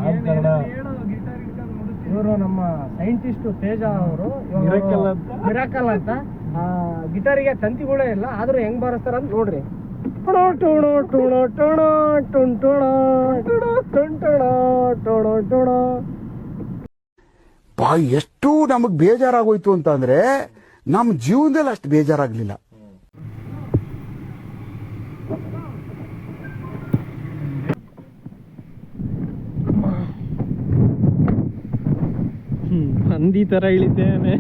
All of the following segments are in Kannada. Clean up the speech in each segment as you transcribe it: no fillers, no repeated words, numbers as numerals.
ನಾಮಕರಣ. ಇವರು ನಮ್ಮ ಸೈಂಟಿಸ್ಟ್ ತೇಜ ಅವರು ಮಿರಾಕಲ್ ಅಂತ ಗಿಟಾರಿಗೆ ತಂತಿಗಳೇ ಇಲ್ಲ, ಆದ್ರೂ ಹೆಂಗ್ ಬಾರಿಸ್ತಾರ ಅಂತ ನೋಡ್ರಿ. ಎಷ್ಟು ನಮಗ್ ಬೇಜಾರಾಗೋಯ್ತು ಅಂತ ಅಂದ್ರೆ ನಮ್ಮ ಜೀವನದಲ್ಲಿ ಅಷ್ಟು ಬೇಜಾರಾಗ್ಲಿಲ್ಲ. ಹಂದಿ ತರ ಇಳಿತೇನೆ.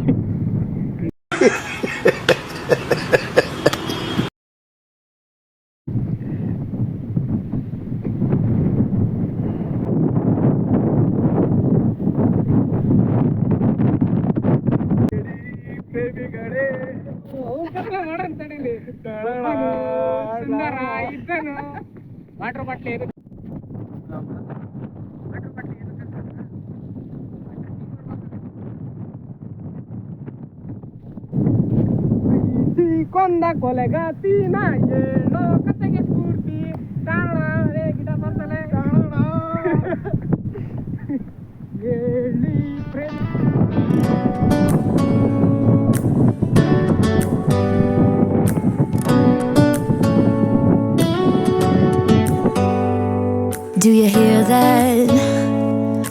ವಾಟರ್ ಬಾಟ್ಲಿ ಕೊಂದ ಕೊಲೆಗಾತಿನ ಏನೋ ಕತೆಗೆ ಸ್ಫೂರ್ತಿ ಕಾರಣ ಗಿಡ ಬರ್ತಲೆ ಹೇಳಿ ಪ್ರೇಮ. Do you hear that?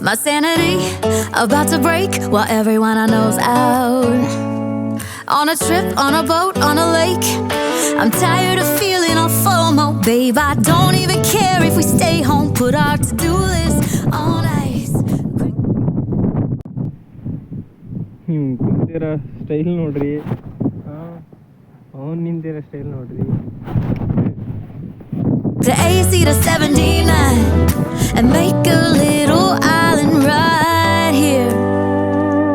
My sanity about to break while everyone I know's out. On a trip, on a boat, on a lake. I'm tired of feeling all FOMO, babe. I don't even care if we stay home. Put our to-do list on ice. ಕುಂತಿರೋ ಸ್ಟೈಲ್ ನೋಡ್ರಿ, ಅವನ್ ನಿಂತಿರೋ ಸ್ಟೈಲ್ ನೋಡ್ರಿ. To AC to 79 and make a little island right here.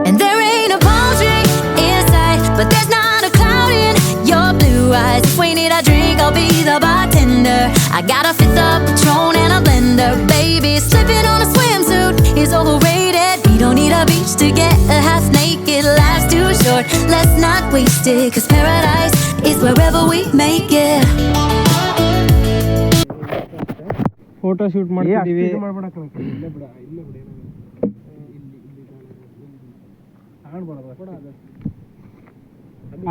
And there ain't a palm tree inside, but there's not a cloud in your blue eyes. If we need a drink, I'll be the bartender. I got a fifth of Patron and a blender. Baby, slipping on a swimsuit is overrated. We don't need a beach to get a half naked. Life's too short, let's not waste it. Cause paradise is wherever we make it. Photo shoot ಮಾಡ್ತಿದೀವಿ.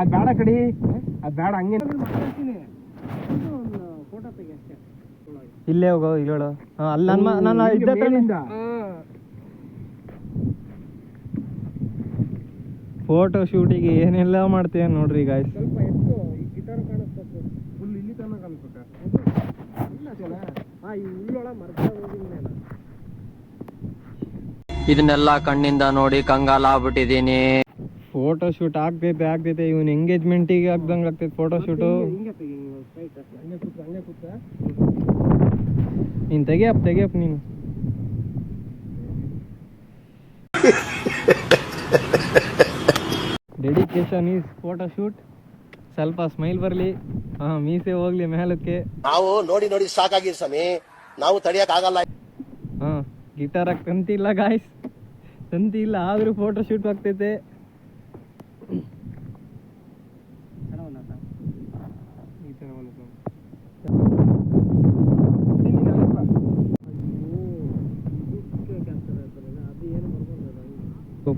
ಅದ್ ಬೇಡ ಕಡಿ, ಅದ್ ಬೇಡ ಹಂಗೆ ಇಲ್ಲೇ ಹೋಗೋ ಹೇಳು. ಅಲ್ಲ ನಾನು ಫೋಟೋ ಶೂಟಿಗೆ ಏನೆಲ್ಲ ಮಾಡ್ತೇವೆ ನೋಡ್ರಿ ಗಾಯ್ಸ್. ಸ್ವಲ್ಪ ಎತ್ತು ಗಿಟಾರ್ ಕಾಣಿಸ್ಬೇಕು, ಫುಲ್ ಇಲ್ಲಿ ತನಕ ಕಾಣಿಸ್ಬೇಕ. ಇದನ್ನೆಲ್ಲ ಕಣ್ಣಿಂದ ನೋಡಿ ಕಂಗಾಲಾಗ್ಬಿಟ್ಟಿದೀನಿ. ಫೋಟೋ ಶೂಟ್ ಆಗ್ತೈತೆ ಇವನ್ ಎಂಗೇಜ್ಮೆಂಟಿಗೆ ಆಗ್ದಂಗ ಆಗ್ತೈತೆ ಫೋಟೋ ಶೂಟು. ನೀನ್ ತೆಗಿಯಪ್ಪ ನೀನು. Dedication is photo shoot. ಸ್ವಲ್ಪ ಸ್ಮೈಲ್ ಬರ್ಲಿ, ಮೀಸೆ ಹೋಗ್ಲಿ ಮೇಲಕ್ಕೆ. ನಾವು ನೋಡಿ ನೋಡಿ ಸಾಕಾಗಿ ಸ್ವಾಮಿ, ನಾವು ತಡಿಯಕ್ ಆಗಲ್ಲ. ಗಿಟಾರ್ ತಂತಿ ಇಲ್ಲ ಗಾಯ್ಸ್, ತಂತಿ ಇಲ್ಲ, ಆದ್ರೂ ಫೋಟೋ ಶೂಟ್ ಆಗ್ತೈತೆ.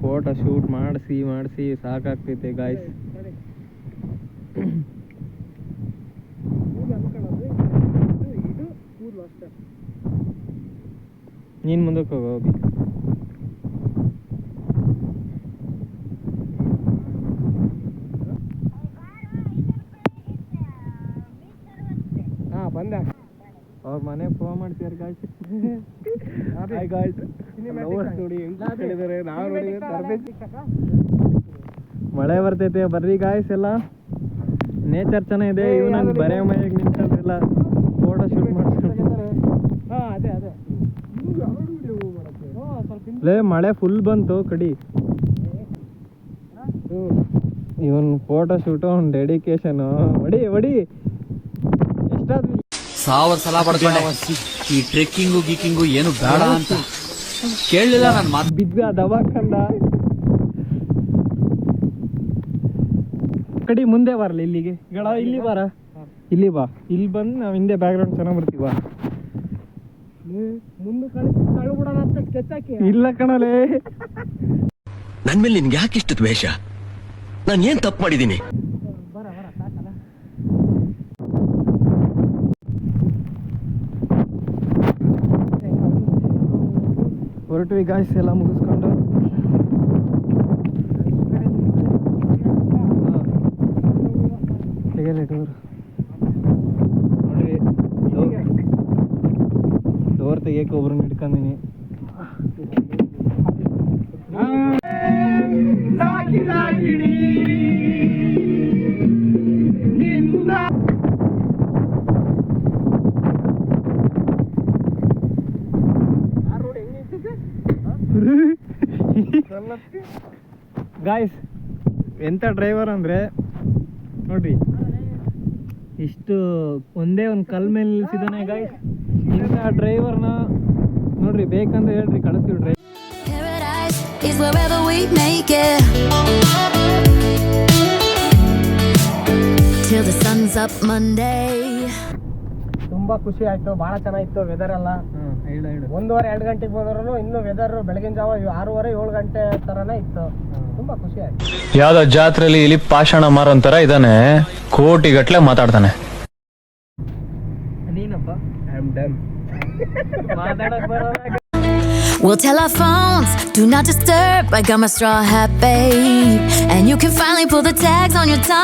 ಫೋಟೋ ಶೂಟ್ ಮಾಡಿಸಿ ಸಾಕಾಗ್ತೈತೆ ಗಾಯ್ಸ್. ನೀನ್ ಮುಂದಕ್ಕೆ ಹೋಗಿ. ಬಂದ ಅವ್ರ ಮನೆ ಫೋನ್ ಮಾಡ್ತೀರ ಗಾಯ್ಸ್. ಮಳೆ ಬರ್ತೈತೆ ಬರ್ರಿ ಗಾಯ್ಸ್. ಎಲ್ಲ ನೇಚರ್ ಚೆನ್ನಾಗಿದೆ. ಇವನು ಬರೇ ಮನೆಗೆ ನಿಂತಿಲ್ಲ, ಫೋಟೋ ಶೂಟ್ ಮಾಡ್ತಾರೆ. ಲೇ ಮಳೆ ಫುಲ್ ಬಂತು ಕಡಿ. ಇವನ್ ಫೋಟೋ ಶೂಟ್, ಅವ್ನ್ ಡೆಡಿಕೇಶನ್. ಹೊಡಿ ಎಷ್ಟಾದ್ವಿ 1000 ಸಲ ಪಡ್ಕೊಂಡೆ. ಈ ಟ್ರೆಕ್ಕಿಂಗು ಗೀಕಿಂಗು ಏನು ಬೇಡ ಅಂತ ಕೇಳಲಿಲ್ಲ. ನಾನು ಮಾತು ಬಿದ್ದ ದವಾಖಂಡ ಕಡಿ. ಮುಂದೆ ಬರಲಿ ಇಲ್ಲಿಗೆ, ಇಲ್ಲಿ ಬಾ, ಇಲ್ಲಿ ಬಂದು ನಾವು ಹಿಂದೆ ಬ್ಯಾಕ್ ಗ್ರೌಂಡ್ ಚೆನ್ನಾಗಿ ಬರ್ತೀವ. ಮುಂದೆ ಕಳಿಸಿ ತಳ್ಬಿಡೋಣ ಅಂತ ಸ್ಕೆಚ್ ಹಾಕಿ. ಇಲ್ಲ ಕಣಲೇ, ನನ್ ಮೇಲೆ ನಿನ್ಗೆ ಯಾಕೆ ಇಷ್ಟು ದ್ವೇಷ? ನಾನು ಏನ್ ತಪ್ಪು ಮಾಡಿದ್ದೀನಿ? ಬರ ಸಾಕಲ್ಲ. ಹೊರಟ್ವಿ ಗಾಯ್ಸ್ ಎಲ್ಲ ಮುಗಿಸ್ಕೊಂಡು. ನೋಡ್ರಿ, ಡೋರ್ ತೆಗಿಯಕ್ಕೆ ಒಬ್ರನ್ನ ಇಟ್ಕೊಂಡಿನಿ. ಗಾಯ್ಸ್ ಎಂತ ಡ್ರೈವರ್ ಅಂದ್ರೆ ನೋಡ್ರಿ, ಇಷ್ಟು ಒಂದೇ ಒಂದು ಕಲ್ ಮೇಲೆ ನಿಲ್ಸಿದಾನೆ ಗಾಯ್ಸ್. ಇಂಥ ಡ್ರೈವರ್ನ ನೋಡ್ರಿ, ಬೇಕಂದ್ರೆ ಹೇಳ್ರಿ, ಕಳಿಸ್ತೀವಿ driver. Paradise is wherever we make it. Till the sun's up Monday. ತುಂಬಾ ಖುಷಿ ಆಯ್ತು, ಬಹಳ ಚೆನ್ನಾಗಿತ್ತು ವೆದರ್ ಎಲ್ಲ. ಹೇಳು 1:30-2 ಗಂಟೆಗೆ ಬಂದ್ರು ಇನ್ನು ವೆದರ್ ಬೆಳಗಿನ ಜಾವ 6:30-7 ಗಂಟೆ ತರನೇ ಇತ್ತು. ತುಂಬಾ ಖುಷಿ ಆಯ್ತು. ಯಾವ್ದೋ ಜಾತ್ರೆಲಿ ಇಲ್ಲಿ ಪಾಷಾಣ ಮಾರೋಂತರ ಇದಾನೆ, ಕೋಟಿ ಗಟ್ಲೆ ಮಾತಾಡ್ತಾನೆ. ನೀನಪ್ಪ ಐ ಆಮ್ ಡನ್. ಮಾತಾಡಕ್ ಬರೋದಾಗ We'll tell our phones, do not disturb. I got my straw hat, babe. And you can finally pull the tags on your tongue.